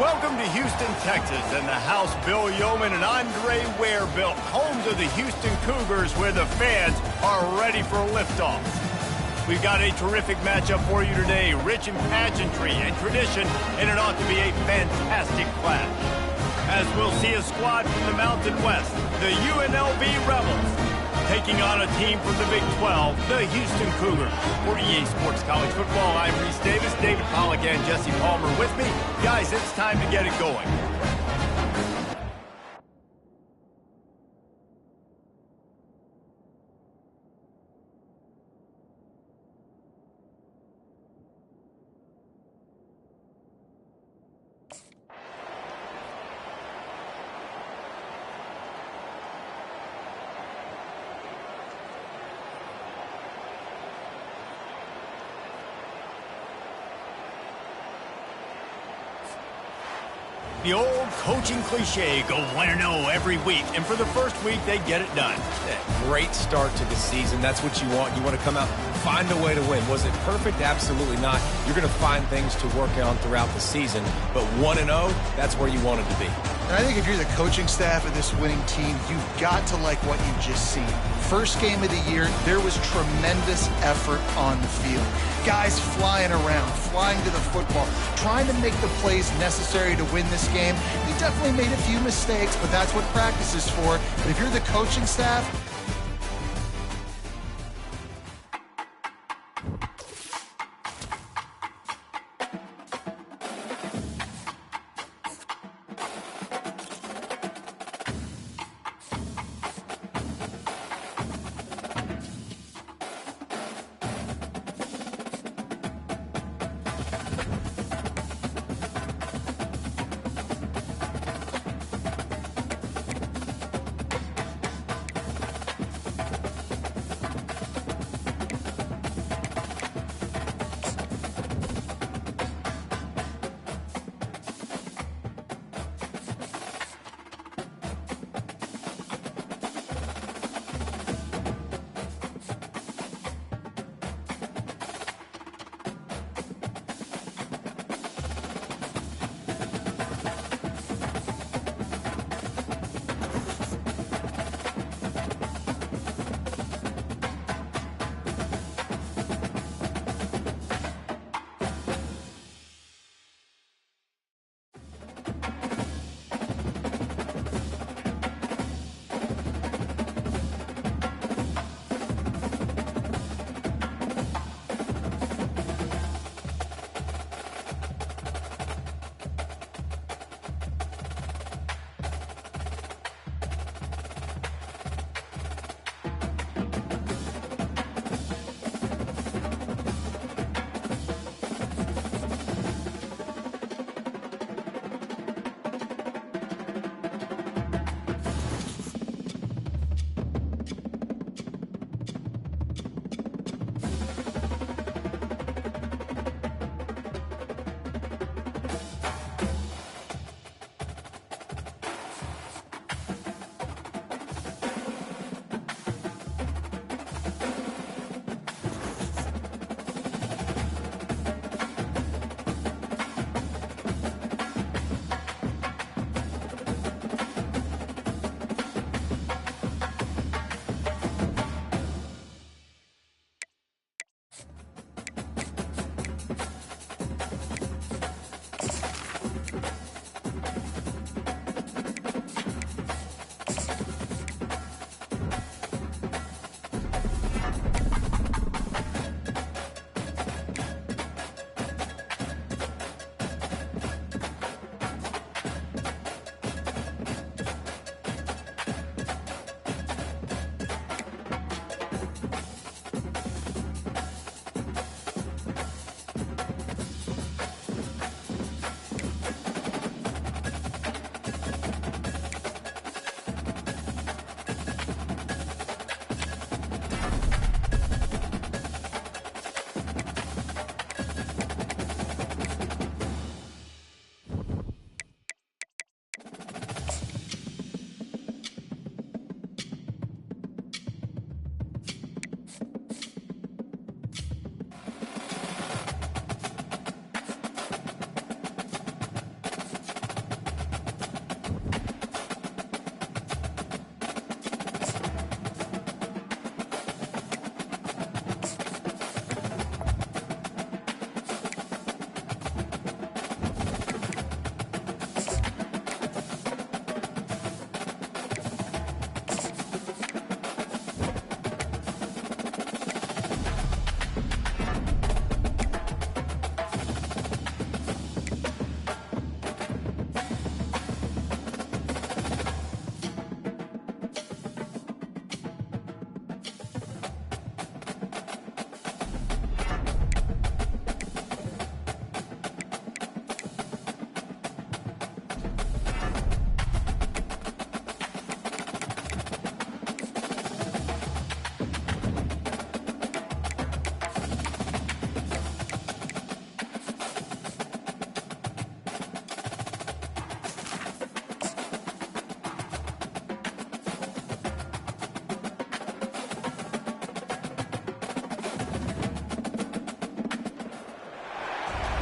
Welcome to Houston, Texas, and the house Bill Yeoman and Andre Ware built, home to the Houston Cougars, where the fans are ready for liftoff. We've got a terrific matchup for you today, rich in pageantry and tradition, and it ought to be a fantastic clash. As we'll see a squad from the Mountain West, the UNLV Rebels, taking on a team from the Big 12, the Houston Cougars. For EA Sports College Football, I'm Reese Davis, David Pollack, and Jesse Palmer with me. Guys, it's time to get it going. The old coaching cliche, go 1-0 every week, and for the first week, they get it done. Great start to the season. That's what you want. You want to come out, find a way to win. Was it perfect? Absolutely not. You're going to find things to work on throughout the season, but 1-0, that's where you wanted to be. And I think if you're the coaching staff of this winning team, you've got to like what you've just seen. First game of the year, there was tremendous effort on the field. Guys flying around, flying to the football, trying to make the plays necessary to win this game. They definitely made a few mistakes, but that's what practice is for. But if you're the coaching staff,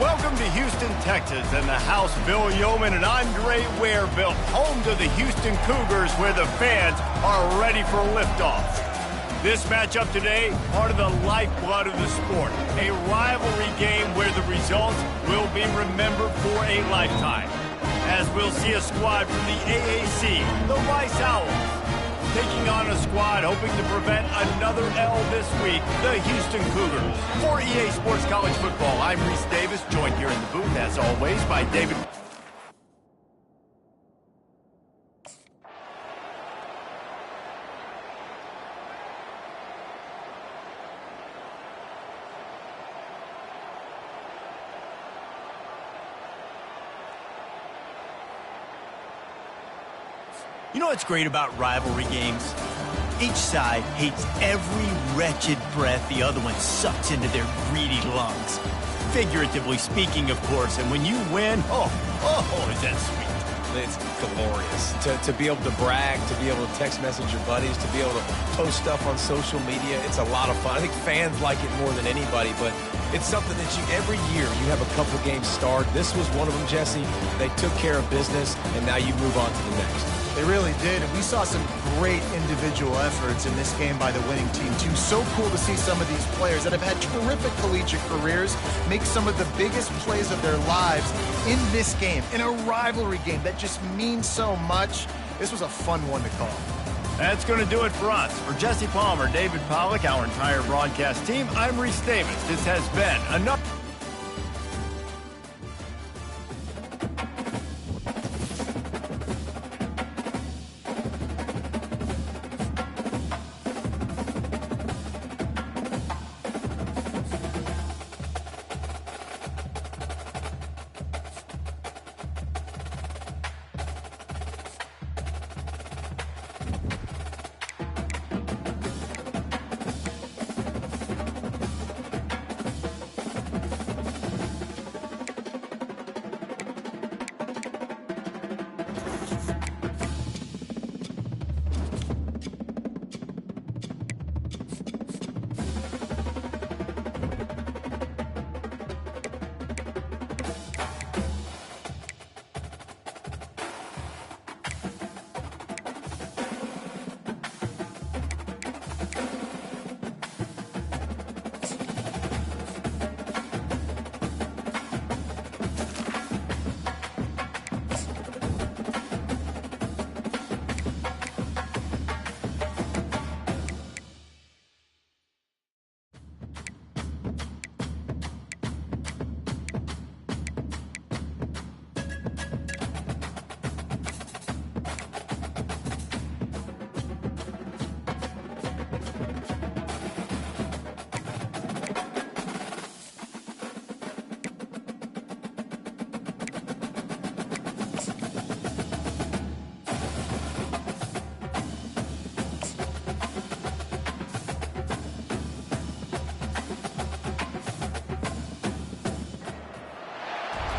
Welcome to Houston, Texas, and the house Bill Yeoman and Andre Ware built, home to the Houston Cougars, where the fans are ready for liftoff. This matchup today, part of the lifeblood of the sport, a rivalry game where the results will be remembered for a lifetime. As we'll see a squad from the AAC, the Rice Owls, taking on a squad hoping to prevent another L this week, the Houston Cougars. For EA Sports College Football, I'm Reese Davis, joined here in the booth, as always, by David. You know what's great about rivalry games? Each side hates every wretched breath the other one sucks into their greedy lungs. Figuratively speaking, of course, and when you win, is that sweet. It's glorious. To be able to brag, to be able to text message your buddies, to be able to post stuff on social media, it's a lot of fun. I think fans like it more than anybody, but it's something that every year you have a couple games start. This was one of them, Jesse. They took care of business, and now you move on to the next. They really did, and we saw some great individual efforts in this game by the winning team, too. So cool to see some of these players that have had terrific collegiate careers make some of the biggest plays of their lives in this game, in a rivalry game that just means so much. This was a fun one to call. That's going to do it for us. For Jesse Palmer, David Pollack, our entire broadcast team, I'm Reese Davis. This has been another...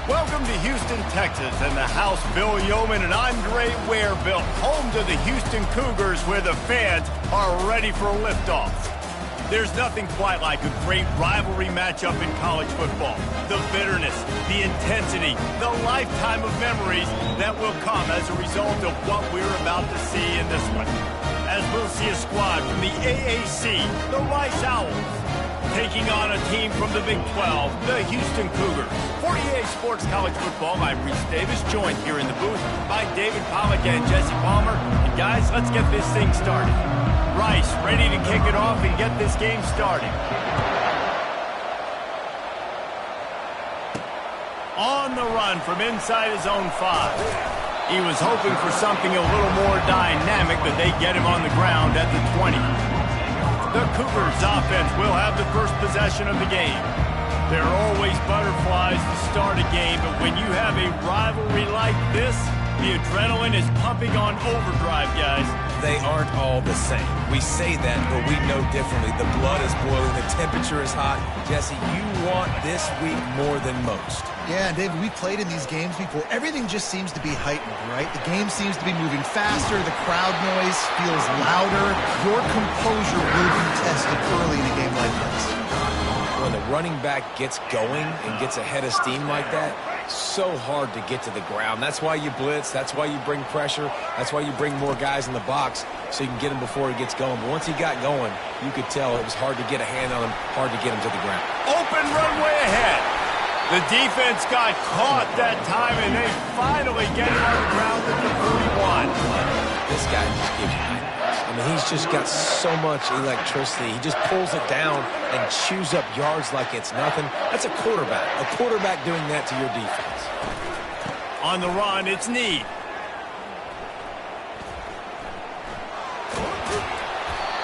Welcome to Houston, Texas, and the house Bill Yeoman and Andre Ware built, home to the Houston Cougars, where the fans are ready for liftoff. There's nothing quite like a great rivalry matchup in college football. The bitterness, the intensity, the lifetime of memories that will come as a result of what we're about to see in this one. As we'll see a squad from the AAC, the Rice Owls, taking on a team from the Big 12, the Houston Cougars. For EA Sports College Football, I'm Reese Davis, joined here in the booth by David Pollack and Jesse Palmer. And guys, let's get this thing started. Rice ready to kick it off and get this game started. On the run from inside his own 5. He was hoping for something a little more dynamic, but they get him on the ground at the 20. The Cougars offense will have the first possession of the game. There are always butterflies to start a game, but when you have a rivalry like this, the adrenaline is pumping on overdrive, guys. They aren't all the same. We say that, but we know differently. The blood is boiling. The temperature is hot. Jesse, you want this week more than most. Yeah, and David, we played in these games before. Everything just seems to be heightened, right? The game seems to be moving faster. The crowd noise feels louder. Your composure will be tested early in a game like this. When the running back gets going and gets ahead of steam like that, so hard to get to the ground. That's why you blitz. That's why you bring pressure. That's why you bring more guys in the box so you can get him before he gets going. But once he got going, you could tell it was hard to get a hand on him, hard to get him to the ground. Open runway ahead. The defense got caught that time, and they finally get him on the ground at the 41. This guy just gives you nightmares. I mean, he's just got so much electricity. He just pulls it down and chews up yards like it's nothing. That's a quarterback. A quarterback doing that to your defense. On the run, it's Need.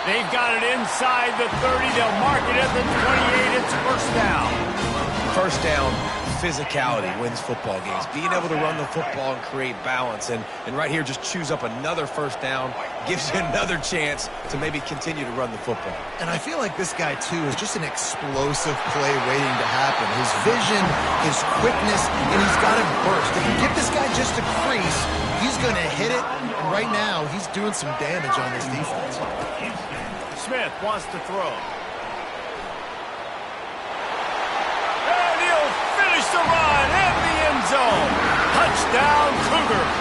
They've got it inside the 30. They'll mark it at the 28. It's first down. First down, physicality wins football games. Being able to run the football and create balance. And right here just chews up another first down, gives you another chance to maybe continue to run the football. And I feel like this guy, too, is just an explosive play waiting to happen. His vision, his quickness, and he's got a burst. If you give this guy just a crease, he's going to hit it. And right now, he's doing some damage on this defense. Smith wants to throw. And he'll finish the run in the end zone. Touchdown, Cougars.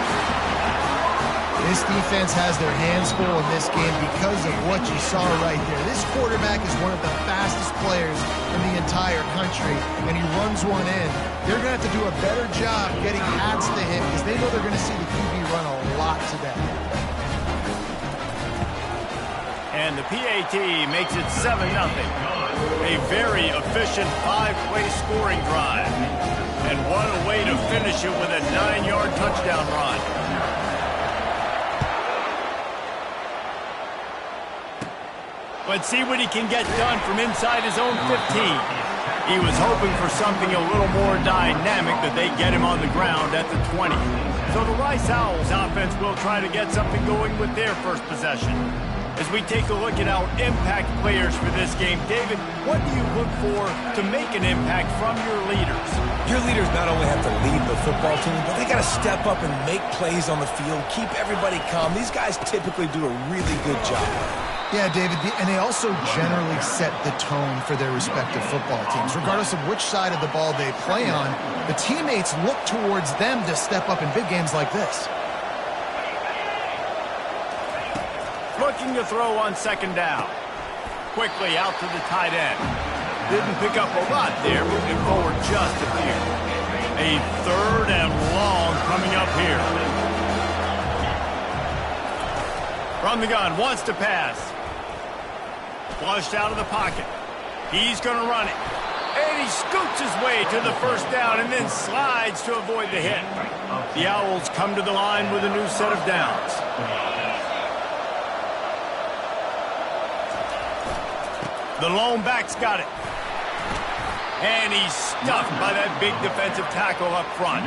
This defense has their hands full in this game because of what you saw right there. This quarterback is one of the fastest players in the entire country, and he runs one in. They're going to have to do a better job getting hats to him because they know they're going to see the QB run a lot today. And the PAT makes it 7-0. A very efficient 5-play scoring drive. And what a way to finish it with a 9-yard touchdown run. Let's see what he can get done from inside his own 15. He was hoping for something a little more dynamic, that they get him on the ground at the 20. So the Rice Owls offense will try to get something going with their first possession. As we take a look at our impact players for this game, David, what do you look for to make an impact from your leaders? Your leaders not only have to lead the football team, but they got to step up and make plays on the field, keep everybody calm. These guys typically do a really good job. Yeah, David, and they also generally set the tone for their respective football teams. Regardless of which side of the ball they play on, the teammates look towards them to step up in big games like this. Looking to throw on second down. Quickly out to the tight end. Didn't pick up a lot there, moving forward just a few. A third and long coming up here. From the gun, wants to pass. Flushed out of the pocket. He's going to run it. And he scoots his way to the first down and then slides to avoid the hit. The Owls come to the line with a new set of downs. The lone back's got it. And he's stuffed by that big defensive tackle up front.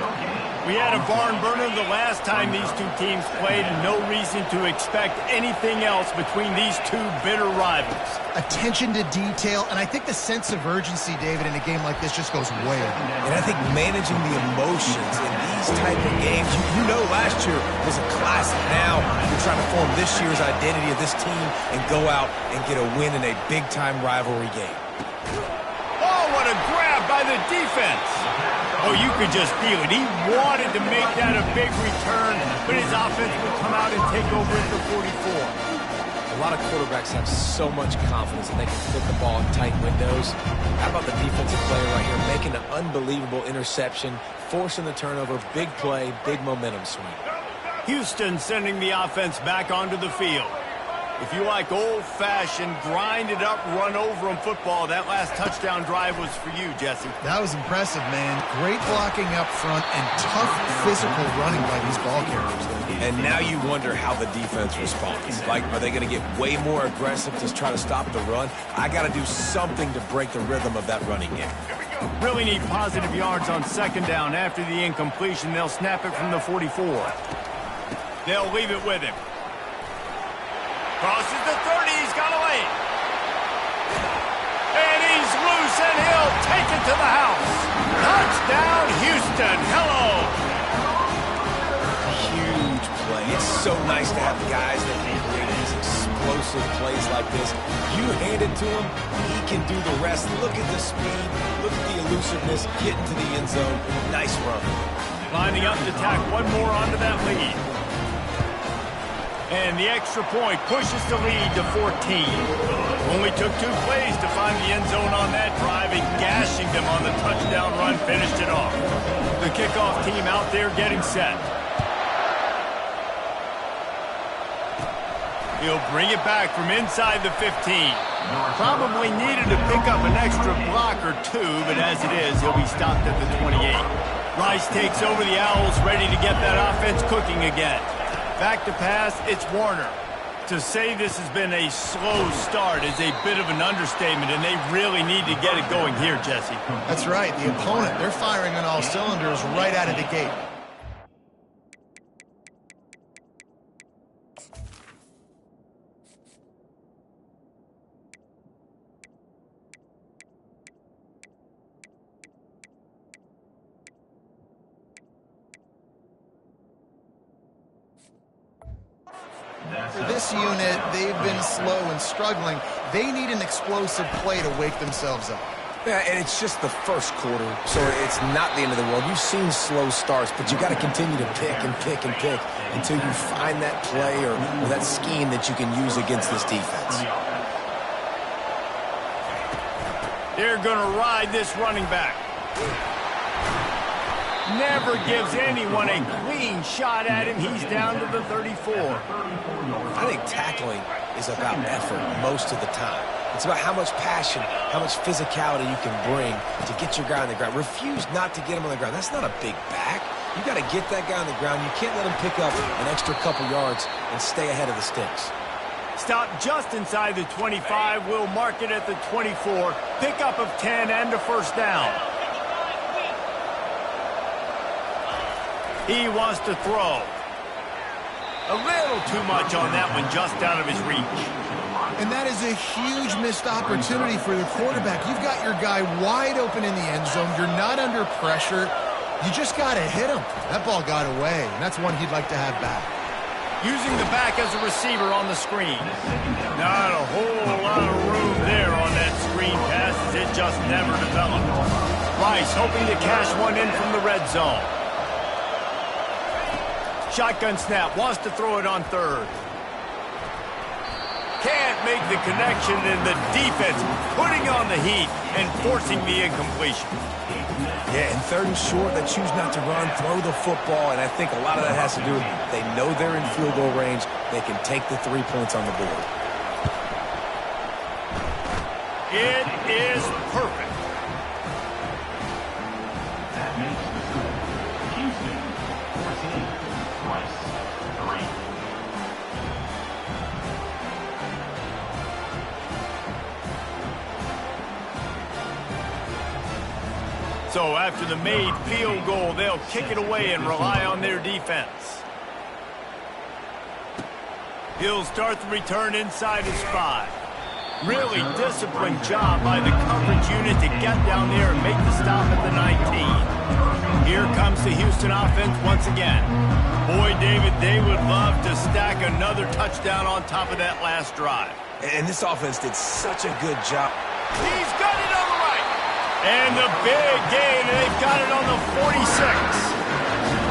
We had a barn burner the last time these two teams played, and no reason to expect anything else between these two bitter rivals. Attention to detail, and I think the sense of urgency, David, in a game like this just goes way up. And I think managing the emotions in these type of games, you know last year was a classic. Now you're trying to form this year's identity of this team and go out and get a win in a big-time rivalry game. Oh, what a grab by the defense. Oh, you could just feel it. He wanted to make that a big return, but his offense would come out and take over at the 44. A lot of quarterbacks have so much confidence that they can fit the ball in tight windows. How about the defensive player right here making an unbelievable interception, forcing the turnover, big play, big momentum swing. Houston sending the offense back onto the field. If you like old-fashioned, grind-it-up, run-over-'em football, that last touchdown drive was for you, Jesse. That was impressive, man. Great blocking up front and tough physical running by these ball carriers. And now you wonder how the defense responds. Like, are they going to get way more aggressive to try to stop the run? I got to do something to break the rhythm of that running game. Really need positive yards on second down. After the incompletion, they'll snap it from the 44. They'll leave it with him. Crosses the 30, he's got away. And he's loose, and he'll take it to the house. Touchdown, Houston. Hello. Huge play. It's so nice to have guys that can create these explosive plays like this. You hand it to him, he can do the rest. Look at the speed, look at the elusiveness, getting to the end zone. Nice run. Lining up to tack one more onto that lead. And the extra point pushes the lead to 14. Only took 2 plays to find the end zone on that drive, and gashing them on the touchdown run finished it off. The kickoff team out there getting set. He'll bring it back from inside the 15. Probably needed to pick up an extra block or 2, but as it is, he'll be stopped at the 28. Rice takes over the Owls, ready to get that offense cooking again. Back to pass, it's Warner. To say this has been a slow start is a bit of an understatement, and they really need to get it going here, Jesse. That's right. The opponent, they're firing on all cylinders right out of the gate. For this unit, they've been slow and struggling. They need an explosive play to wake themselves up. Yeah, and it's just the first quarter, so it's not the end of the world. You've seen slow starts, but you got to continue to pick and pick and pick until you find that play or that scheme that you can use against this defense. They're going to ride this running back. Never gives anyone a clean shot at him. He's down to the 34. I think tackling is about effort most of the time. It's about how much passion, how much physicality you can bring to get your guy on the ground. Refuse not to get him on the ground. That's not a big back. You got to get that guy on the ground. You can't let him pick up an extra couple yards and stay ahead of the sticks. Stop just inside the 25. We'll mark it at the 24. Pickup of 10 and a first down. He wants to throw. A little too much on that one, just out of his reach. And that is a huge missed opportunity for the quarterback. You've got your guy wide open in the end zone. You're not under pressure. You just got to hit him. That ball got away, and that's one he'd like to have back. Using the back as a receiver on the screen. Not a whole lot of room there on that screen pass, as it just never developed. Rice hoping to cash one in from the red zone. Shotgun snap, wants to throw it on third. Can't make the connection, and the defense putting on the heat and forcing the incompletion. Yeah, and third and short, they choose not to run, throw the football, and I think a lot of that has to do with they know they're in field goal range. They can take the 3 points on the board. It is perfect. That makes the score. Houston, 14, Rice, 3. So after the made field goal, they'll kick it away and rely on their defense. He'll start the return inside his 5. Really disciplined job by the coverage unit to get down there and make the stop at the 19. Here comes the Houston offense once again. Boy, David, they would love to stack another touchdown on top of that last drive. And this offense did such a good job. He's got it on the right. And the big gain, and they've got it on the 46.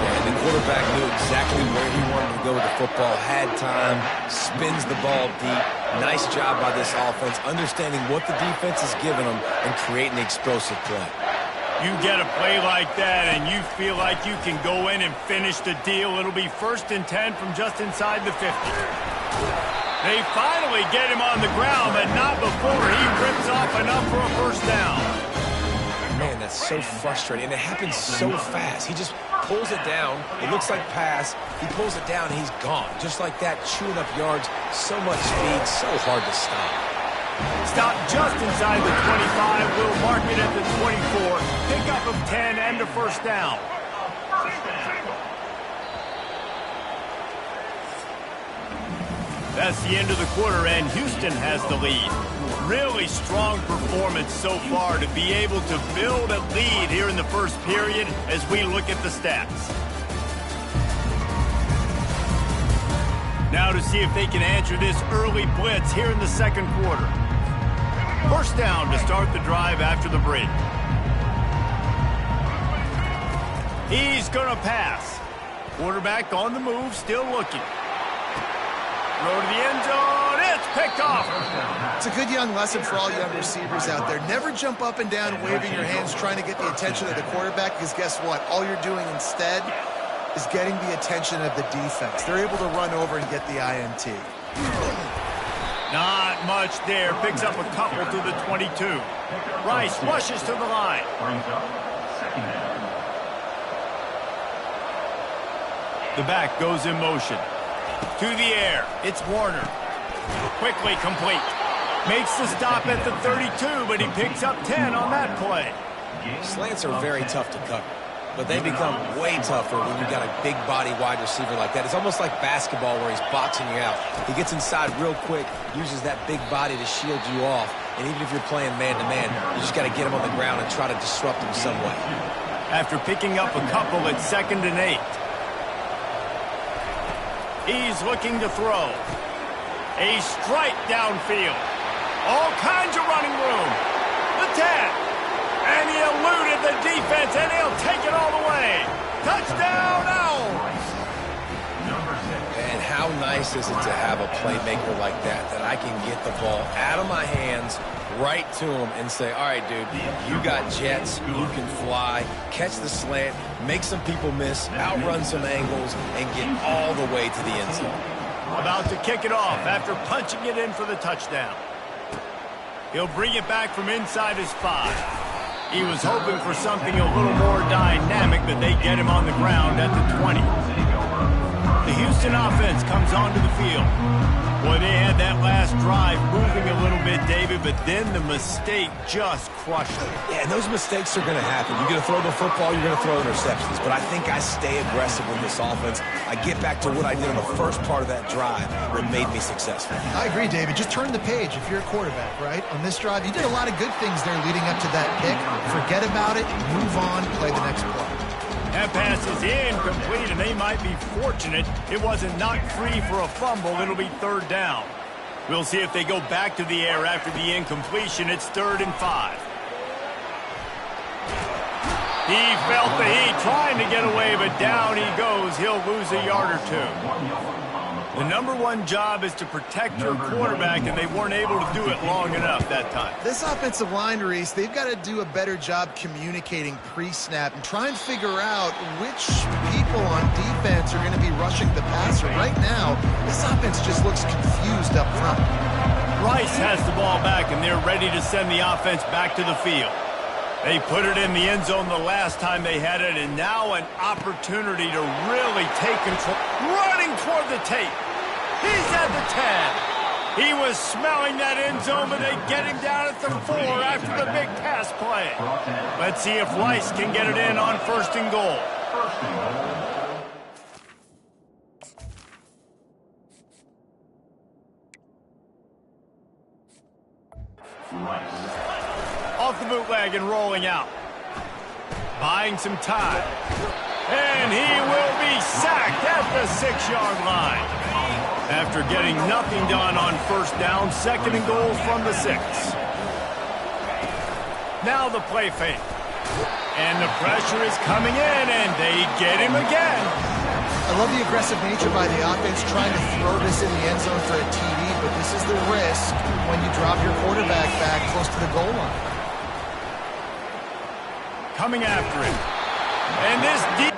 And the quarterback knew exactly where he wanted to go with the football, had time, spins the ball deep. Nice job by this offense, understanding what the defense is giving them and creating the explosive play. You get a play like that, and you feel like you can go in and finish the deal. It'll be 1st and 10 from just inside the 50. They finally get him on the ground, but not before he rips off enough for a first down. Man, that's so frustrating, and it happens so fast. He just pulls it down. It looks like pass. He pulls it down, and he's gone. Just like that, chewing up yards. So much speed, so hard to stop. Stop just inside the 25. We'll mark it at the 24. Pickup of 10 and a first down. That's the end of the quarter, and Houston has the lead. Really strong performance so far to be able to build a lead here in the first period as we look at the stats. Now to see if they can answer this early blitz here in the second quarter. First down to start the drive after the break. He's going to pass. Quarterback on the move, still looking. Throw to the end zone. It's picked off. It's a good young lesson for all young receivers out there. Never jump up and down waving your hands trying to get the attention of the quarterback, because guess what? All you're doing instead is getting the attention of the defense. They're able to run over and get the INT. Not much there. Picks up a couple to the 22. Rice rushes to the line. Brings up second down. The back goes in motion. To the air. It's Warner. Quickly complete. Makes the stop at the 32, but he picks up 10 on that play. Slants are very tough to cover, but they become way tougher when you've got a big body wide receiver like that. It's almost like basketball where he's boxing you out. He gets inside real quick, uses that big body to shield you off, and even if you're playing man-to-man, you just got to get him on the ground and try to disrupt him some way. After picking up a couple at 2nd and 8. He's looking to throw. A strike downfield. All kinds of running room. The 10. And he eluded the defense, and he'll take it all the way. Touchdown, Owls! And how nice is it to have a playmaker like that I can get the ball out of my hands, right to him, and say, all right, dude, you got jets, you can fly, catch the slant, make some people miss, outrun some angles, and get all the way to the end zone. About to kick it off after punching it in for the touchdown. He'll bring it back from inside his 5. He was hoping for something a little more dynamic, but they get him on the ground at the 20. The Houston offense comes onto the field. Boy, they had that last drive moving a little bit, David, but then the mistake just crushed them. Yeah, and those mistakes are going to happen. You're going to throw the football, you're going to throw interceptions. But I think I stay aggressive with this offense. I get back to what I did in the first part of that drive that made me successful. I agree, David. Just turn the page if you're a quarterback, right? On this drive, you did a lot of good things there leading up to that pick. Forget about it, move on, play the next play. That pass is incomplete, and they might be fortunate it wasn't knocked free for a fumble. It'll be 3rd down. We'll see if they go back to the air after the incompletion. It's 3rd and 5. He felt the heat trying to get away, but down he goes. He'll lose a yard or 2. The #1 job is to protect your quarterback, and they weren't able to do it long enough that time. This offensive line, Reese, they've got to do a better job communicating pre-snap and try and figure out which people on defense are going to be rushing the passer. Right now, this offense just looks confused up front. Rice has the ball back, and they're ready to send the offense back to the field. They put it in the end zone the last time they had it, and now an opportunity to really take control. Running toward the tape. He's at the 10. He was smelling that end zone, but they get him down at the 4 after the big pass play. Let's see if Rice can get it in on 1st and goal. Off the bootleg and rolling out. Buying some time. And he will be sacked at the 6-yard line. After getting nothing done on 1st down, 2nd and goal from the 6. Now the play fake. And the pressure is coming in, and they get him again. I love the aggressive nature by the offense trying to throw this in the end zone for a TD, but this is the risk when you drop your quarterback back close to the goal line. Coming after it. And this deep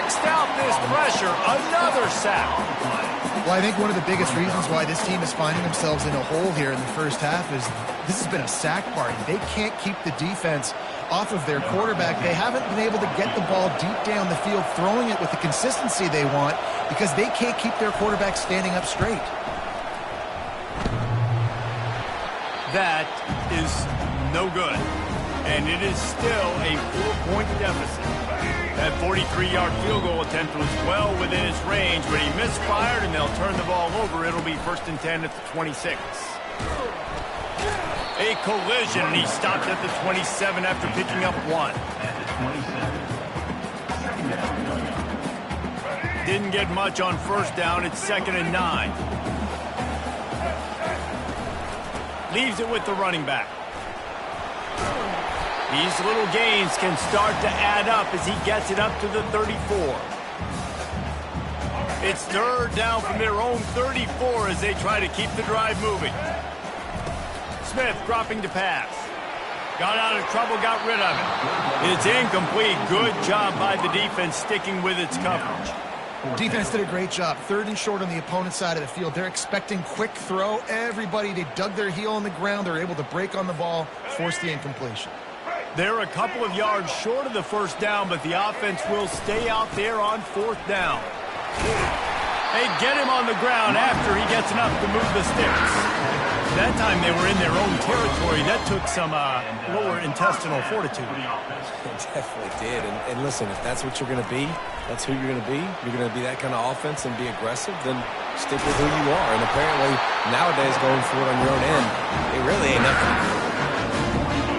maxed out this pressure. Another sack. Well, I think one of the biggest reasons why this team is finding themselves in a hole here in the first half is this has been a sack party. They can't keep the defense off of their quarterback. They haven't been able to get the ball deep down the field, throwing it with the consistency they want because they can't keep their quarterback standing up straight. That is no good. And it is still a 4-point deficit. That 43-yard field goal attempt was well within his range, but he misfired, and they'll turn the ball over. It'll be 1st and 10 at the 26. A collision, and he stopped at the 27 after picking up 1. Didn't get much on first down. It's 2nd and 9. Leaves it with the running back. These little gains can start to add up as he gets it up to the 34. It's 3rd down from their own 34 as they try to keep the drive moving. Smith dropping to pass. Got out of trouble, got rid of it. It's incomplete. Good job by the defense sticking with its coverage. Defense did a great job. 3rd and short on the opponent's side of the field. They're expecting quick throw. Everybody, they dug their heel on the ground. They're able to break on the ball, force the incompletion. They're a couple of yards short of the first down, but the offense will stay out there on 4th down. They get him on the ground after he gets enough to move the sticks. That time they were in their own territory. That took some lower intestinal fortitude. It definitely did. And listen, if that's what you're going to be, that's who you're going to be. You're going to be that kind of offense and be aggressive, then stick with who you are. And apparently, nowadays, going for it on your own end, it really ain't nothing.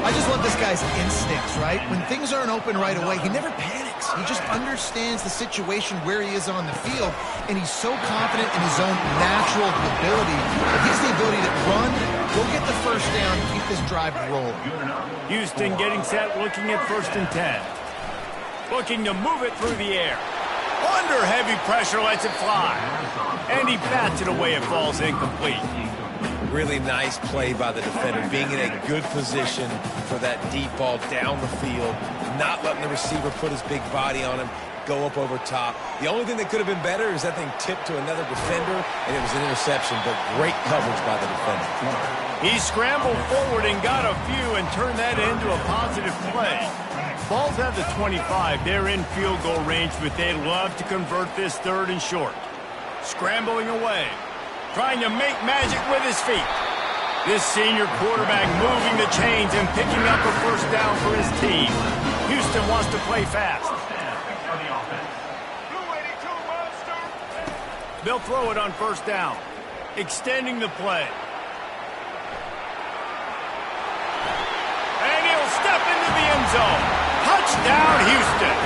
I just love this guy's instincts, right? When things aren't open right away, he never panics. He just understands the situation where he is on the field, and he's so confident in his own natural ability that he has the ability to run, go get the first down, and keep this drive rolling. Houston getting set, looking at 1st and 10. Looking to move it through the air. Under heavy pressure, lets it fly. And he bats it away. It falls incomplete. Really nice play by the defender, being in a good position for that deep ball down the field, not letting the receiver put his big body on him, go up over top. The only thing that could have been better is that thing tipped to another defender, and it was an interception, but great coverage by the defender. He scrambled forward and got a few and turned that into a positive play. Ball's at the 25. They're in field goal range, but they'd love to convert this 3rd and short. Scrambling away. Trying to make magic with his feet. This senior quarterback moving the chains and picking up a first down for his team. Houston wants to play fast. They'll throw it on 1st down. Extending the play. And he'll step into the end zone. Touchdown, Houston.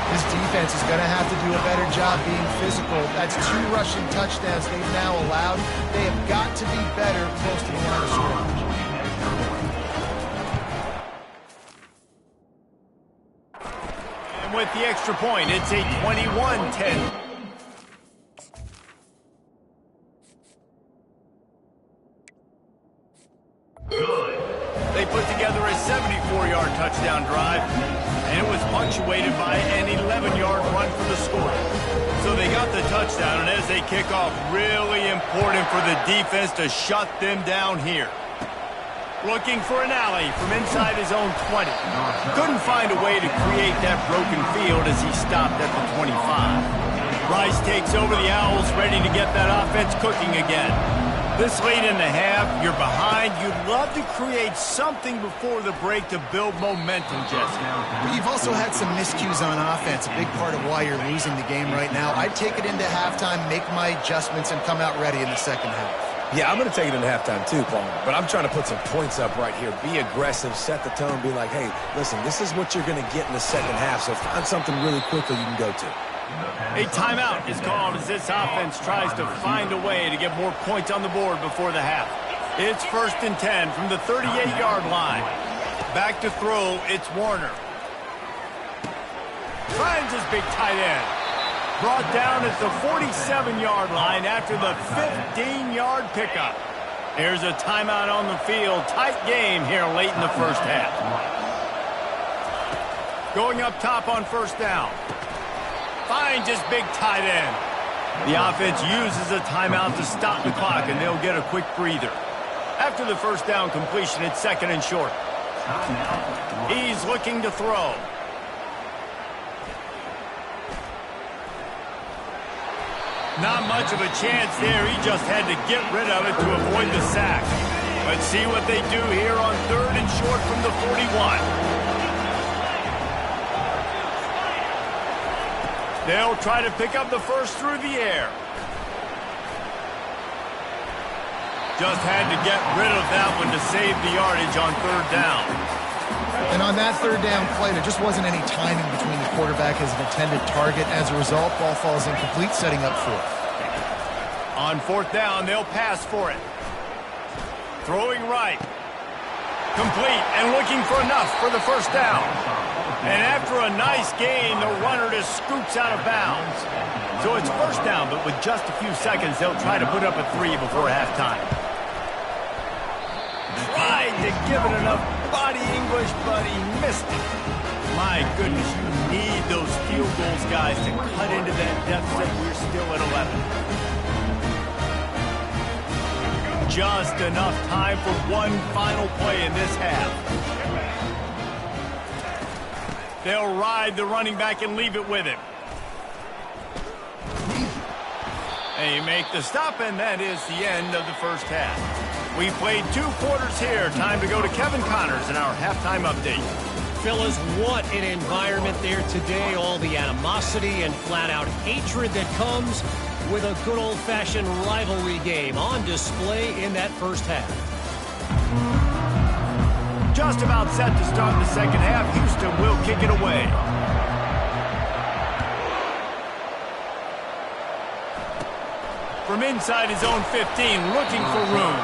This defense is going to have to do a better job being physical. That's 2 rushing touchdowns they've now allowed. They have got to be better close to the line of scrimmage. And with the extra point, it's a 21-10. They put together a 74-yard touchdown drive, and it was punctuated by an 11-yard run for the score. So they got the touchdown, and as they kick off, really important for the defense to shut them down here. Looking for an alley from inside his own 20. Couldn't find a way to create that broken field as he stopped at the 25. Rice takes over the Owls, ready to get that offense cooking again. This late in the half, you're behind. You'd love to create something before the break to build momentum, Jesse. But you've also had some miscues on offense, a big part of why you're losing the game right now. I'd take it into halftime, make my adjustments, and come out ready in the 2nd half. Yeah, I'm going to take it into halftime too, Paul. But I'm trying to put some points up right here. Be aggressive, set the tone, be like, hey, listen, this is what you're going to get in the 2nd half, so find something really quickly you can go to. A timeout is called as this offense tries to find a way to get more points on the board before the half. It's 1st and 10 from the 38-yard line. Back to throw, it's Warner. Finds his big tight end. Brought down at the 47-yard line after the 15-yard pickup. There's a timeout on the field. Tight game here late in the first half. Going up top on 1st down. Finds his big tight end. The offense uses a timeout to stop the clock, and they'll get a quick breather. After the 1st down completion, it's 2nd and short. He's looking to throw. Not much of a chance there. He just had to get rid of it to avoid the sack. Let's see what they do here on 3rd and short from the 41. They'll try to pick up the first through the air. Just had to get rid of that one to save the yardage on 3rd down. And on that third down play, there just wasn't any timing between the quarterback and his intended target. As a result, ball falls incomplete, setting up fourth. On fourth down, they'll pass for it. Throwing right. Complete and looking for enough for the first down. And after a nice gain, the runner just scoots out of bounds. So it's first down, but with just a few seconds, they'll try to put up a 3 before halftime. Tried to give it enough body English, but he missed it. My goodness, you need those field goals, guys, to cut into that deficit. We're still at 11. Just enough time for one final play in this half. They'll ride the running back and leave it with him. They make the stop, and that is the end of the first half. We played 2 quarters here. Time to go to Kevin Connors in our halftime update. Fellas, what an environment there today. All the animosity and flat-out hatred that comes with a good old-fashioned rivalry game on display in that first half. Just about set to start the second half. Houston will kick it away. From inside his own 15, looking for room.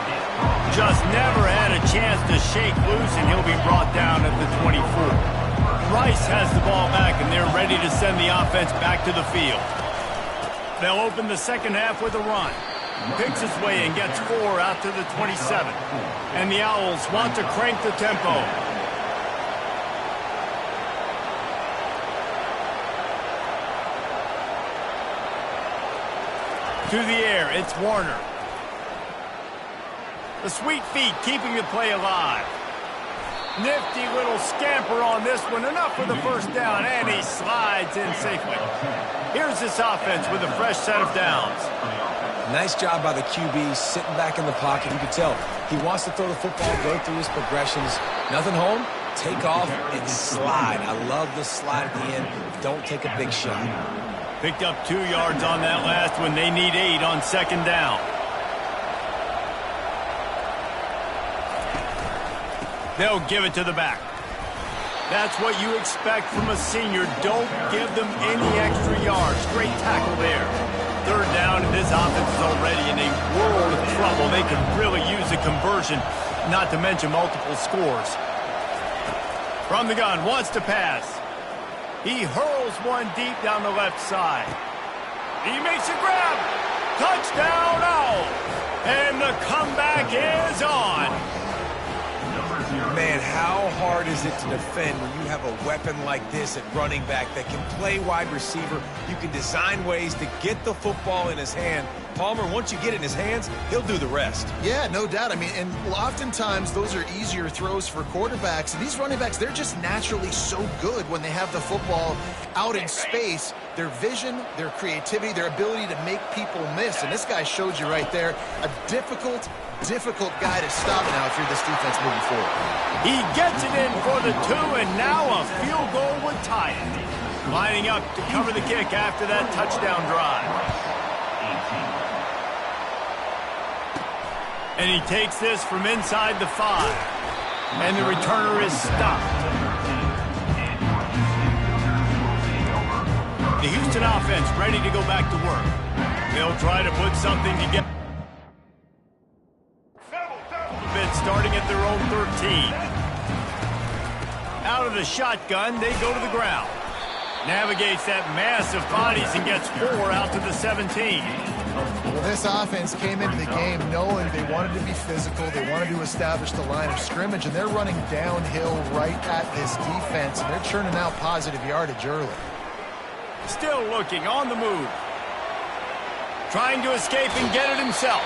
Just never had a chance to shake loose, and he'll be brought down at the 24. Rice has the ball back, and they're ready to send the offense back to the field. They'll open the second half with a run. Picks his way and gets 4 out to the 27. And the Owls want to crank the tempo. To the air, it's Warner. The sweet feet keeping the play alive. Nifty little scamper on this one. Enough for the first down, and he slides in safely. Here's this offense with a fresh set of downs. Nice job by the QB sitting back in the pocket. You can tell he wants to throw the football, go through his progressions. Nothing home, take off, and slide. I love the slide at the end. Don't take a big shot. Picked up 2 yards on that last one. They need 8 on second down. They'll give it to the back. That's what you expect from a senior. Don't give them any extra yards. Great tackle there. Third down, and this offense is already in a world of trouble. They could really use a conversion, not to mention multiple scores. From the gun, wants to pass. He hurls one deep down the left side. He makes a grab. Touchdown, Owl. And the comeback is on. Man, how hard is it to defend when you have a weapon like this at running back that can play wide receiver? You can design ways to get the football in his hand. Palmer, once you get it in his hands, he'll do the rest. Yeah, no doubt. I mean, and oftentimes those are easier throws for quarterbacks. And these running backs, they're just naturally so good when they have the football out in space. Their vision, their creativity, their ability to make people miss. And this guy showed you right there a difficult guy to stop now if you're this defense moving forward. He gets it in for the 2, and now a field goal would tie it. Lining up to cover the kick after that touchdown drive. And he takes this from inside the 5. And the returner is stopped. The Houston offense ready to go back to work. They'll try to put something together. Starting at their own 13. Out of the shotgun, they go to the ground. Navigates that mass of bodies and gets 4 out to the 17. Well, this offense came into the game knowing they wanted to be physical. They wanted to establish the line of scrimmage, and they're running downhill right at this defense, and they're churning out positive yardage early. Still looking on the move. Trying to escape and get it himself.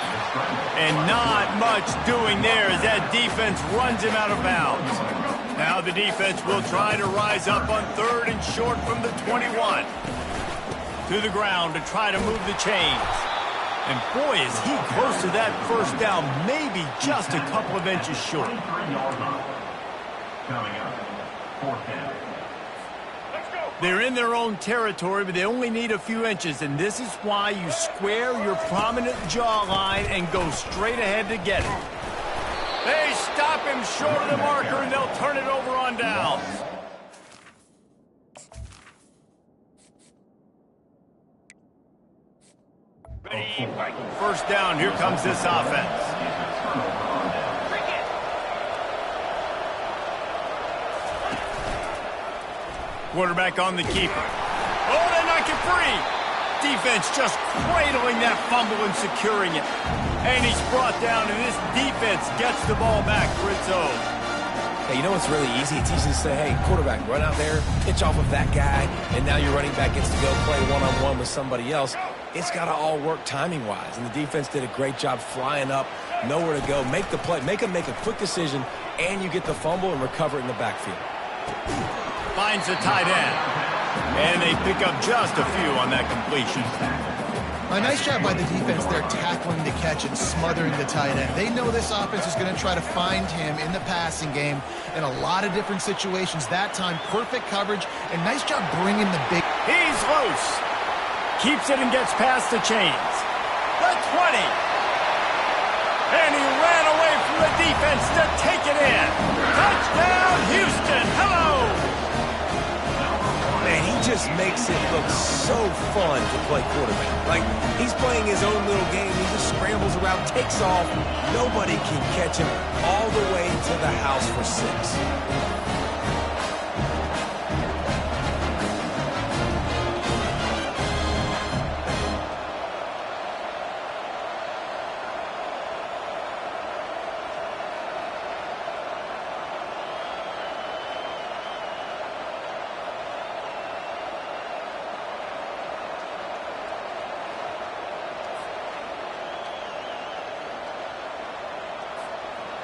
And not much doing there as that defense runs him out of bounds. Now the defense will try to rise up on 3rd and short from the 21. To the ground to try to move the chains. And boy, is he close to that first down, maybe just a couple of inches short. Coming up, 4th down. They're in their own territory, but they only need a few inches, and this is why you square your prominent jawline and go straight ahead to get it. They stop him short of the marker, and they'll turn it over on downs. First down, here comes this offense. Quarterback on the keeper. Oh, they knock it free. Defense just cradling that fumble and securing it. And he's brought down, and this defense gets the ball back for its own. Hey, you know what's really easy? It's easy to say, hey, quarterback, run out there, pitch off of that guy, and now your running back gets to go play one-on-one with somebody else. It's got to all work timing-wise, and the defense did a great job flying up, nowhere to go, make the play, make them make a quick decision, and you get the fumble and recover it in the backfield. Finds a tight end, and they pick up just a few on that completion. A nice job by the defense there, tackling the catch and smothering the tight end. They know this offense is going to try to find him in the passing game in a lot of different situations. That time, perfect coverage, and nice job bringing the big... He's loose. Keeps it and gets past the chains. The 20. And he ran away from the defense to take it in. Touchdown, Houston. Hello. Man, he just makes it look so fun to play quarterback. Like, he's playing his own little game. He just scrambles around, takes off. Nobody can catch him all the way to the house for 6.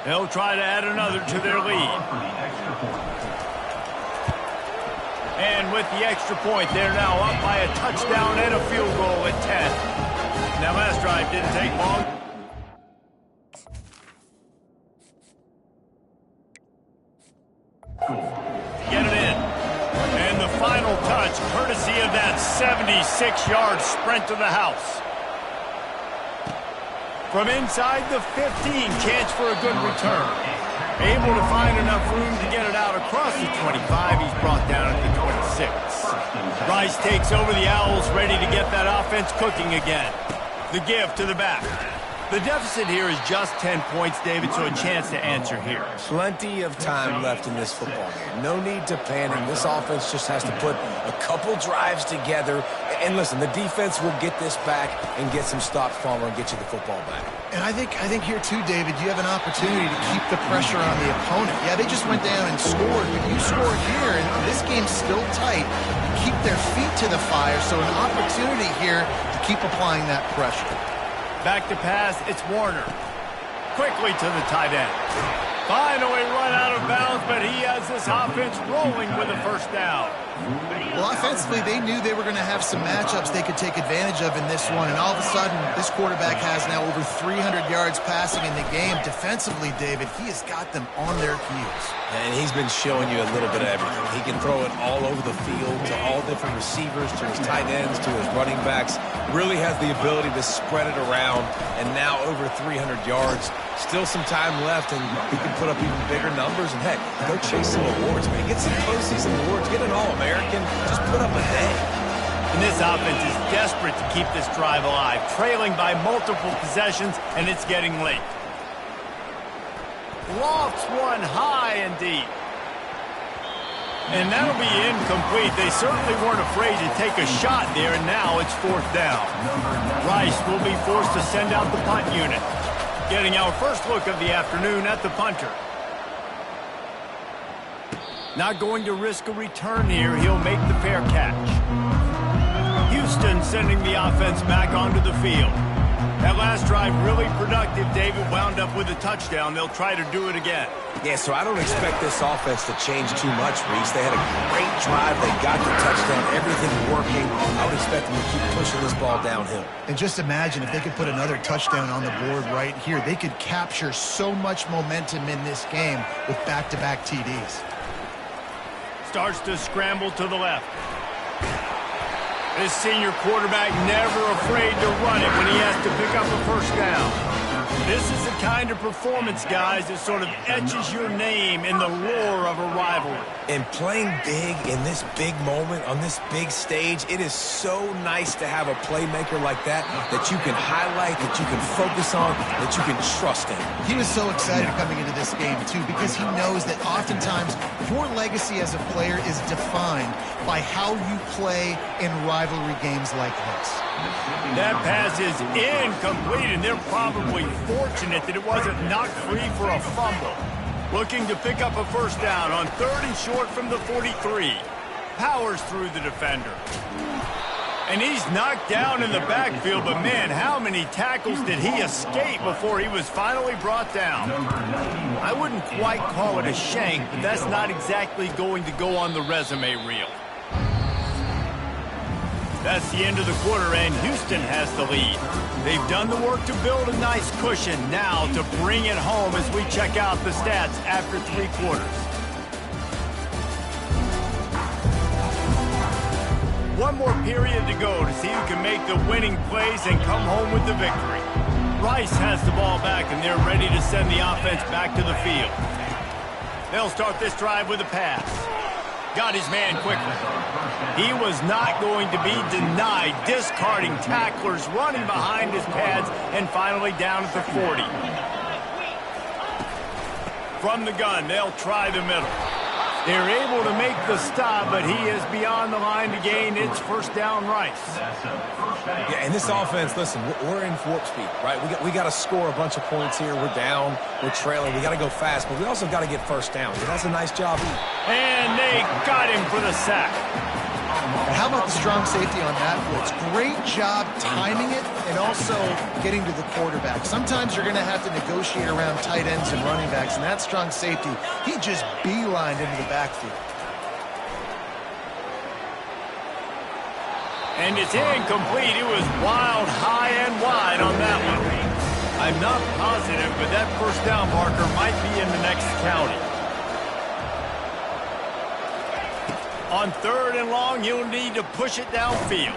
They'll try to add another to their lead. And with the extra point, they're now up by a touchdown and a field goal at 10. That last drive didn't take long. Get it in. And the final touch, courtesy of that 76-yard sprint to the house. From inside the 15, chance for a good return. Able to find enough room to get it out across the 25. He's brought down at the 26. Rice takes over the Owls, ready to get that offense cooking again. The give to the back. The deficit here is just 10 points, David, so a chance to answer here. Plenty of time left in this football game. No need to panic. This offense just has to put a couple drives together. And listen, the defense will get this back and get some stops, Palmer, and get you the football back. And I think here, too, David, you have an opportunity to keep the pressure on the opponent. Yeah, they just went down and scored, but you score here, and this game's still tight. Keep their feet to the fire, so an opportunity here to keep applying that pressure. Back to pass, it's Warner. Quickly to the tight end. Finally run out of bounds, but he has this offense rolling with a first down. Well, offensively, they knew they were going to have some matchups they could take advantage of in this one, and all of a sudden, this quarterback has now over 300 yards passing in the game. Defensively, David, he has got them on their heels. And he's been showing you a little bit of everything. He can throw it all over the field to all different receivers, to his tight ends, to his running backs. Really has the ability to spread it around, and now over 300 yards. Still some time left, and he can put up even bigger numbers. And, heck, go chase some awards, man. Get some postseason awards. Get an All-American. Just put up a day. And this offense is desperate to keep this drive alive, trailing by multiple possessions, and it's getting late. Lofts one high and deep. And that'll be incomplete. They certainly weren't afraid to take a shot there, and now it's 4th down. Rice will be forced to send out the punt unit. Getting our first look of the afternoon at the punter. Not going to risk a return here. He'll make the fair catch. Houston sending the offense back onto the field. That last drive really productive. David wound up with a touchdown. They'll try to do it again. Yeah, so I don't expect this offense to change too much, Reese. They had a great drive. They got the touchdown. Everything working. I would expect them to keep pushing this ball downhill. And just imagine if they could put another touchdown on the board right here. They could capture so much momentum in this game with back-to-back TDs. Starts to scramble to the left. This senior quarterback never afraid to run it when he has to pick up a first down. This is the kind of performance, guys, that sort of etches your name in the lore of a rivalry. And playing big in this big moment, on this big stage, it is so nice to have a playmaker like that you can highlight, that you can focus on, that you can trust in. He was so excited coming into this game, too, because he knows that oftentimes your legacy as a player is defined by how you play in rivalry games like this. That pass is incomplete, and they're probably fortunate that it wasn't knocked free for a fumble. Looking to pick up a first down on 3rd and short from the 43. Powers through the defender. And he's knocked down in the backfield, but man, how many tackles did he escape before he was finally brought down? I wouldn't quite call it a shank, but that's not exactly going to go on the resume reel. That's the end of the quarter, and Houston has the lead. They've done the work to build a nice cushion. Now to bring it home as we check out the stats after 3 quarters. One more period to go to see who can make the winning plays and come home with the victory. Rice has the ball back, and they're ready to send the offense back to the field. They'll start this drive with a pass. Got his man quickly. He was not going to be denied, discarding tacklers, running behind his pads, and finally down at the 40. From the gun, they'll try the middle. They're able to make the stop, but he is beyond the line to gain. It's first down, Rice. Yeah, and this offense, listen, we're in warp speed, right? We got to score a bunch of points here. We're down, we're trailing. We got to go fast, but we also got to get first down. So that's a nice job. And they got him for the sack. And how about the strong safety on that blitz? Great job timing it and also getting to the quarterback. Sometimes you're going to have to negotiate around tight ends and running backs, and that strong safety, he just beelined into the backfield. And it's incomplete. It was wild, high and wide on that one. I'm not positive, but that first down marker might be in the next county. On 3rd and long, you'll need to push it downfield.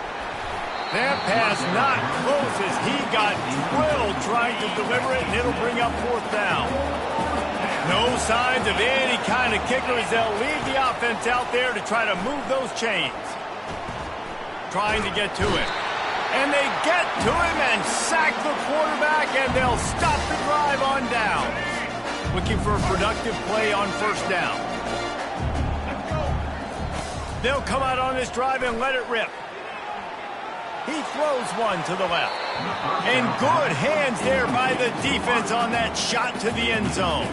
That pass not close as he got drilled trying to deliver it, and it'll bring up 4th down. No signs of any kind of kicker as they'll leave the offense out there to try to move those chains. Trying to get to him. And they get to him and sack the quarterback, and they'll stop the drive on down. Looking for a productive play on first down. They'll come out on this drive and let it rip. He throws one to the left. And good hands there by the defense on that shot to the end zone.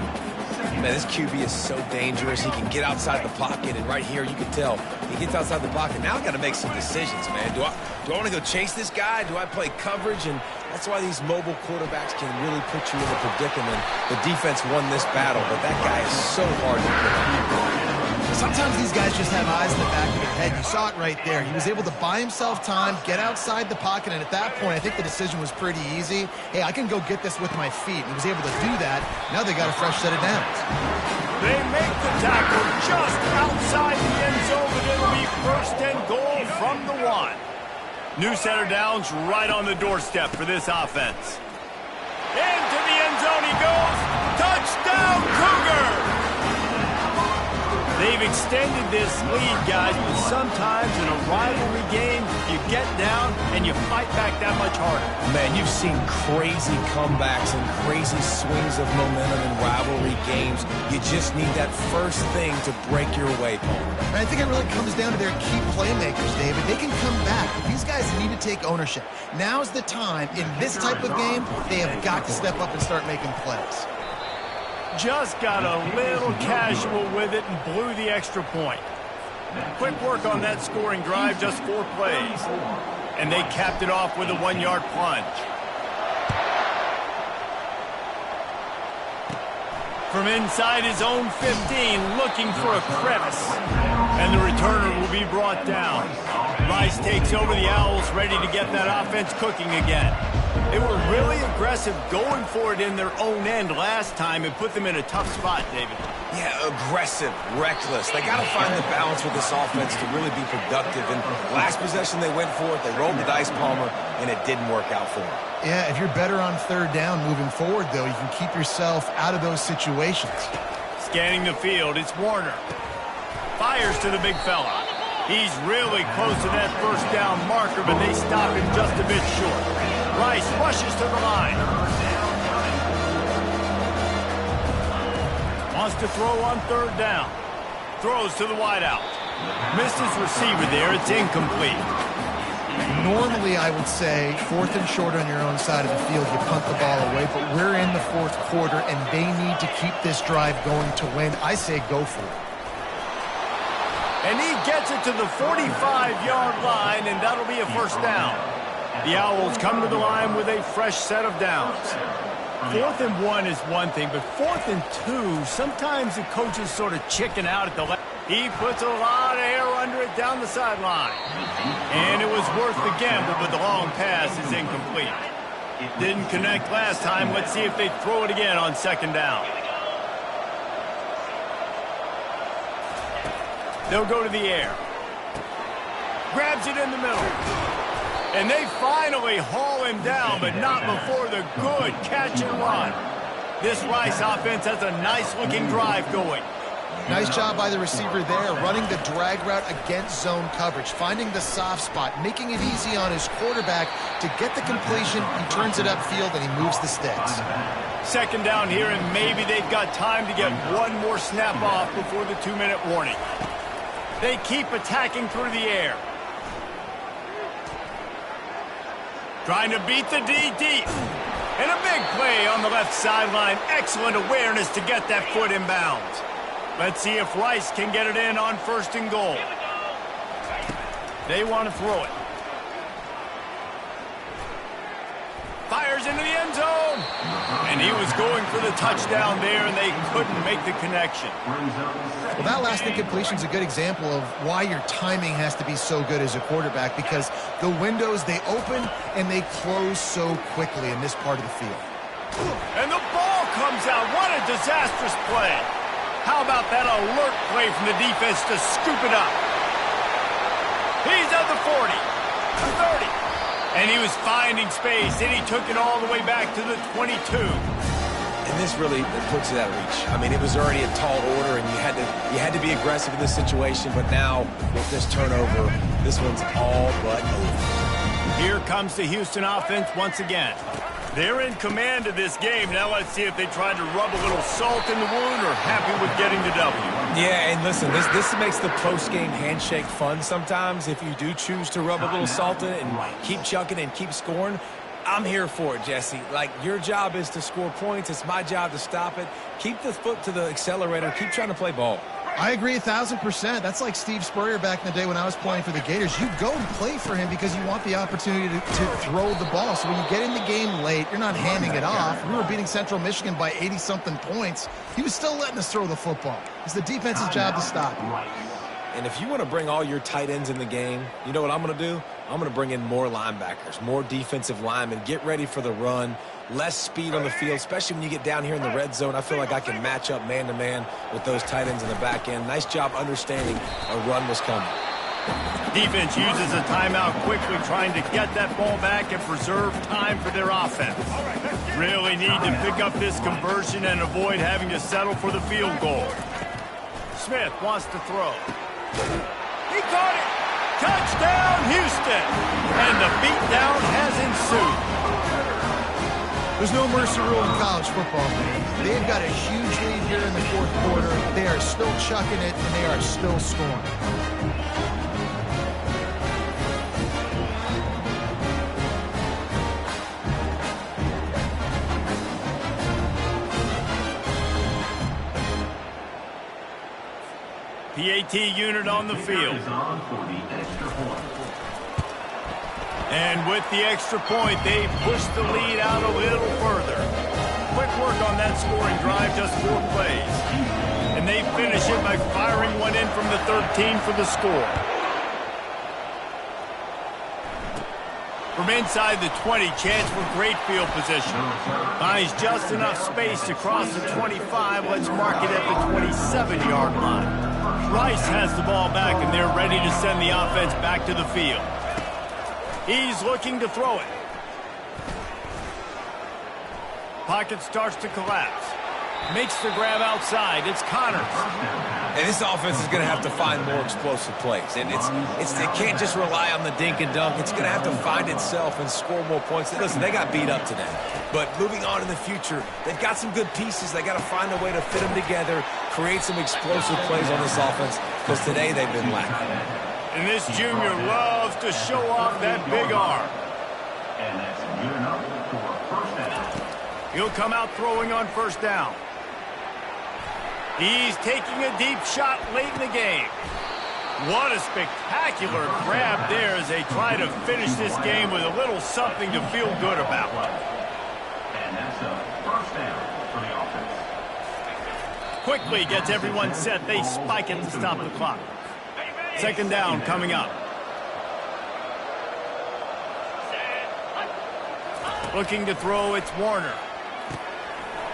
Man, this QB is so dangerous. He can get outside the pocket, and right here you can tell he gets outside the pocket. Now I got to make some decisions, man. Do I want to go chase this guy? Do I play coverage? And that's why these mobile quarterbacks can really put you in a predicament. The defense won this battle, but that guy is so hard to protect. Sometimes these guys just have eyes in the back of their head. You saw it right there. He was able to buy himself time, get outside the pocket, and at that point, I think the decision was pretty easy. Hey, I can go get this with my feet. And he was able to do that. Now they got a fresh set of downs. They make the tackle just outside the end zone, but it'll be 1st and goal from the 1. New set of downs right on the doorstep for this offense. Into the end zone he goes. Touchdown, Cougar! They've extended this lead, guys, but sometimes in a rivalry game, you get down and you fight back that much harder. Man, you've seen crazy comebacks and crazy swings of momentum in rivalry games. You just need that first thing to break your way home. And I think it really comes down to their key playmakers, David. They can come back. These guys need to take ownership. Now's the time. In this type of game, they have got to step up and start making plays. Just got a little casual with it and blew the extra point. Quick work on that scoring drive, just 4 plays. And they capped it off with a 1-yard plunge. From inside his own 15, looking for a crevice. And the returner will be brought down. Rice takes over the Owls, ready to get that offense cooking again. They were really aggressive going for it in their own end last time and put them in a tough spot, David. Yeah, aggressive, reckless. They got to find the balance with this offense to really be productive. And last possession they went for it, they rolled the dice, Palmer, and it didn't work out for them. Yeah, if you're better on third down moving forward, though, you can keep yourself out of those situations. Scanning the field, it's Warner. Fires to the big fella. He's really close to that first down marker, but they stop him just a bit short. Rice rushes to the line. Wants to throw on third down. Throws to the wideout. Missed his receiver there. It's incomplete. Normally, I would say, fourth and short on your own side of the field, you punt the ball away, but we're in the fourth quarter, and they need to keep this drive going to win. I say go for it. And he gets it to the 45-yard line, and that'll be a first down. The Owls come to the line with a fresh set of downs. 4th and 1 is one thing, but 4th and 2, sometimes the coaches sort of chicken out at the left. He puts a lot of air under it down the sideline. And it was worth the gamble, but the long pass is incomplete. Didn't connect last time. Let's see if they throw it again on second down. They'll go to the air. Grabs it in the middle. And they finally haul him down, but not before the good catch and run. This Rice offense has a nice-looking drive going. Nice job by the receiver there, running the drag route against zone coverage, finding the soft spot, making it easy on his quarterback to get the completion. He turns it upfield, and he moves the sticks. Second down here, and maybe they've got time to get one more snap off before the 2-minute warning. They keep attacking through the air. Trying to beat the D deep. And a big play on the left sideline. Excellent awareness to get that foot in bounds. Let's see if Rice can get it in on 1st and goal. They want to throw it. Fires into the end zone. And he was going for the touchdown there, and they couldn't make the connection. Well, that last incompletion is a good example of why your timing has to be so good as a quarterback, because the windows, they open and they close so quickly in this part of the field. And the ball comes out. What a disastrous play. How about that alert play from the defense to scoop it up? He's at the 40, the 30, and he was finding space, and he took it all the way back to the 22. And this really puts it at reach. I mean, it was already a tall order, and you had to be aggressive in this situation, but now with this turnover, this one's all but over. Here comes the Houston offense once again. They're in command of this game. Now let's see if they try to rub a little salt in the wound or happy with getting the W. Yeah, and listen, this makes the post-game handshake fun sometimes. If you do choose to rub a little salt in it and keep chucking and keep scoring, I'm here for it, Jesse. Like, your job is to score points. It's my job to stop it. Keep the foot to the accelerator. Keep trying to play ball. I agree 1,000%. That's like Steve Spurrier back in the day when I was playing for the Gators. You go and play for him because you want the opportunity to throw the ball. So when you get in the game late, you're not handing it off. We were beating Central Michigan by 80-something points. He was still letting us throw the football. It's the defense's job to stop him. And if you want to bring all your tight ends in the game, you know what I'm going to do? I'm going to bring in more linebackers, more defensive linemen. Get ready for the run. Less speed on the field, especially when you get down here in the red zone. I feel like I can match up man-to-man with those tight ends in the back end. Nice job understanding a run was coming. Defense uses a timeout quickly, trying to get that ball back and preserve time for their offense. Really need to pick up this conversion and avoid having to settle for the field goal. Smith wants to throw. He caught it! Touchdown, Houston! And the beatdown has ensued. There's no mercy rule in college football. They've got a huge lead here in the fourth quarter. They are still chucking it, and they are still scoring. PAT unit on the field. And with the extra point, they push the lead out a little further. Quick work on that scoring drive, just 4 plays. And they finish it by firing one in from the 13 for the score. From inside the 20, chance for great field position. Finds just enough space to cross the 25. Let's mark it at the 27-yard line. Rice has the ball back, and they're ready to send the offense back to the field. He's looking to throw it. Pocket starts to collapse. Makes the grab outside. It's Connors. And this offense is going to have to find more explosive plays. And it can't just rely on the dink and dunk. It's going to have to find itself and score more points. Listen, they got beat up today. But moving on in the future, they've got some good pieces. They got to find a way to fit them together, create some explosive plays on this offense, because today they've been lacking. And this junior loves to show off that big arm. And that's good enough for first down. He'll come out throwing on first down. He's taking a deep shot late in the game. What a spectacular grab there as they try to finish this game with a little something to feel good about. And that's a first down for the offense. Quickly gets everyone set. They spike it to stop the clock. Second down coming up. Looking to throw, it's Warner.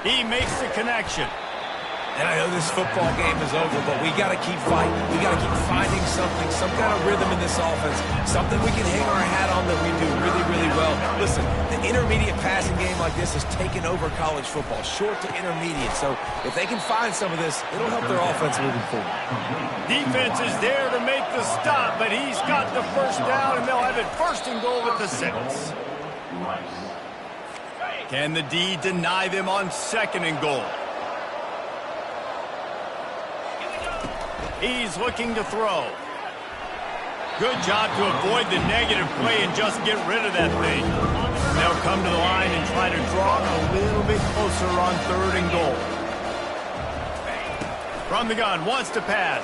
He makes the connection. And I know this football game is over, but we got to keep fighting. We got to keep finding something, some kind of rhythm in this offense, something we can hang our hat on that we do really, really well. Listen, the intermediate passing game like this has taken over college football, short to intermediate. So if they can find some of this, it'll help their offense moving forward. Defense is there to make the stop, but he's got the first down, and they'll have it first and goal at the 6. Can the D deny them on second and goal? He's looking to throw. Good job to avoid the negative play and just get rid of that thing. They'll come to the line and try to draw a little bit closer on third and goal. From the gun, wants to pass.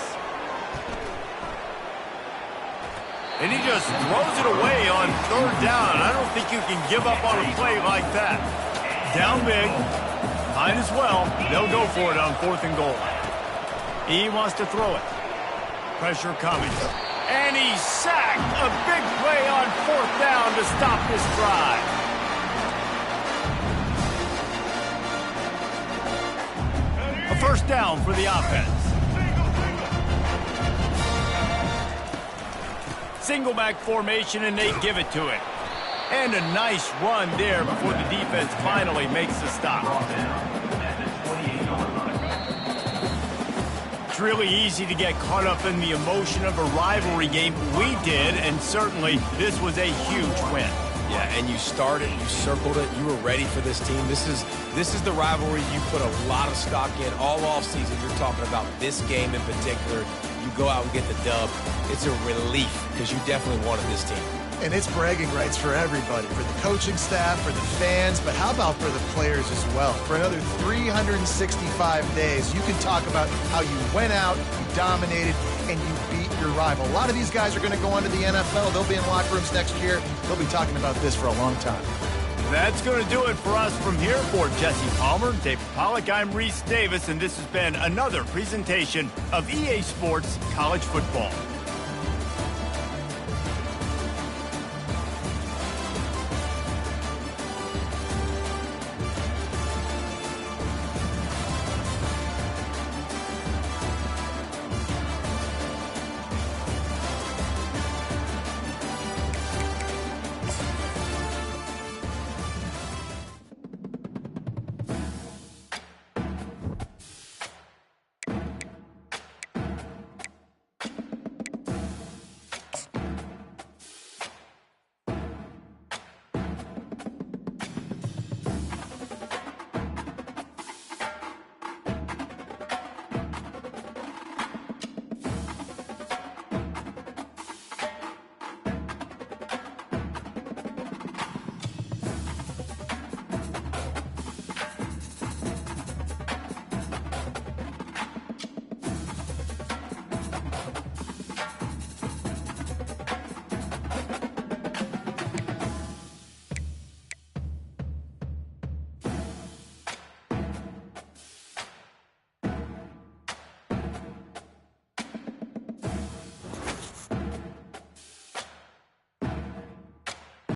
And he just throws it away on third down. I don't think you can give up on a play like that. Down big. Might as well. They'll go for it on fourth and goal. He wants to throw it. Pressure coming. And he's sacked. A big play on fourth down to stop this drive. A first down for the offense. Single back formation, and they give it to it. And a nice run there before the defense finally makes the stop. It's really easy to get caught up in the emotion of a rivalry game. We did, and certainly this was a huge win. Yeah, and you started, you circled it, you were ready for this team. This is the rivalry you put a lot of stock in all offseason. You're talking about this game in particular. You go out and get the dub. It's a relief because you definitely wanted this team. And it's bragging rights for everybody, for the coaching staff, for the fans, but how about for the players as well? For another 365 days, you can talk about how you went out, you dominated, and you beat your rival. A lot of these guys are going to go on to the NFL. They'll be in locker rooms next year. They'll be talking about this for a long time. That's going to do it for us from here. For Jesse Palmer, David Pollack, I'm Reese Davis, and this has been another presentation of EA Sports College Football.